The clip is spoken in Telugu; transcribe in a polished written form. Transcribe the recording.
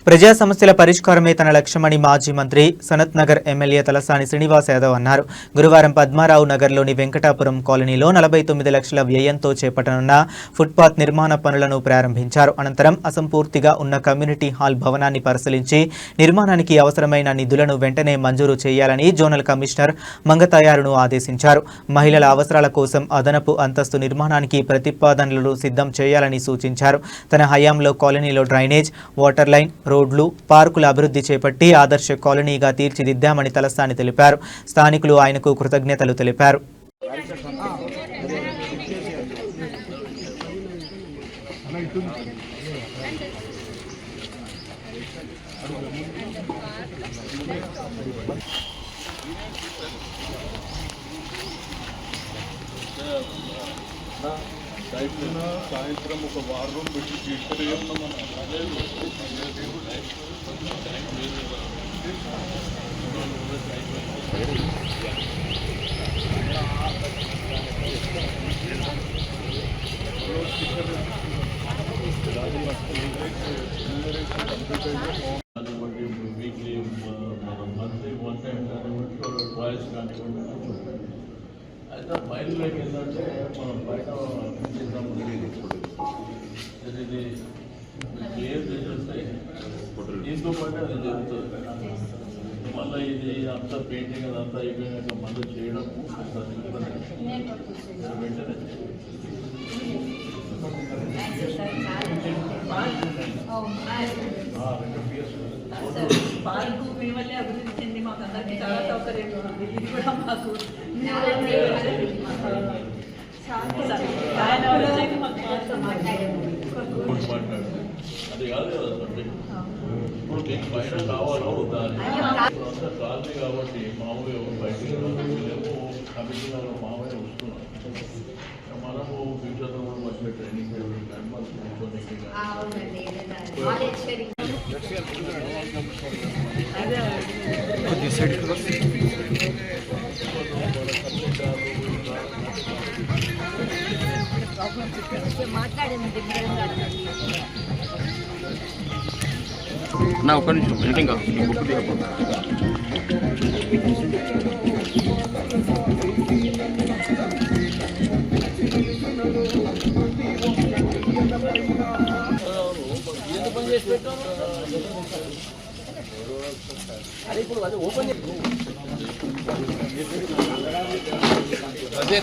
ప్రజా సమస్యల పరిష్కారమే తన లక్ష్యమని మాజీ మంత్రి సనత్ నగర్ ఎమ్మెల్యే తలసాని శ్రీనివాస్ యాదవ్ అన్నారు. గురువారం పద్మారావు నగర్లోని వెంకటాపురం కాలనీలో 49 లక్షల వ్యయంతో చేపట్టనున్న ఫుట్పాత్ నిర్మాణ పనులను ప్రారంభించారు. అనంతరం అసంపూర్తిగా ఉన్న కమ్యూనిటీ హాల్ భవనాన్ని పరిశీలించి నిర్మాణానికి అవసరమైన నిధులను వెంటనే మంజూరు చేయాలని జోనల్ కమిషనర్ మంగతయారును ఆదేశించారు. మహిళల అవసరాల కోసం అదనపు అంతస్తు నిర్మాణానికి ప్రతిపాదనలు సిద్ధం చేయాలని సూచించారు. తన హయాంలో కాలనీలో డ్రైనేజ్, వాటర్ లైన్, రోడ్లు, పార్కుల అభివృద్ధి చేపట్టి ఆదర్శ కాలనీగా తీర్చిదిద్దామని తలసాని తెలిపారు. స్థానికులు ఆయనకు కృతజ్ఞతలు తెలిపారు. సాయంత్రం ఒక వారం పెట్టి ఇక్కడ వీక్లీ మంత్లీ వన్ టైం కానివ్వండి, వాయిస్ కానివ్వండి. అయితే మైండ్లోకి ఏంటంటే మనం బయట ఇది క్లియర్ చేసేస్తే దీంతో పాటు అది జరుగుతుంది. మళ్ళీ ఇది అంతా పెయింటింగ్ అదంతా అయిపోయినాక మళ్ళీ చేయడం వెంటనే పార్కు మీ వల్లే అభివృద్ధి చెంది మాకు అందరికీ చాలా సౌకర్యంగా ఉంది. ఇది కూడా మాకు అది కాదు కదా సార్. ఇప్పుడు మీకు బయట కావాలో అంతా కాలనీ కాబట్టి మామూలుగా బయటకు కమిటీలో మామూలుగా వస్తున్నాం. మనము ఫ్యూచర్లో కూడా మంచిగా ట్రైనింగ్ నా ఒక్క నిమిషం మీటింగ్ బుక్ తీయకపోతే అదే ఇప్పుడు అది ఓపెన్ అదే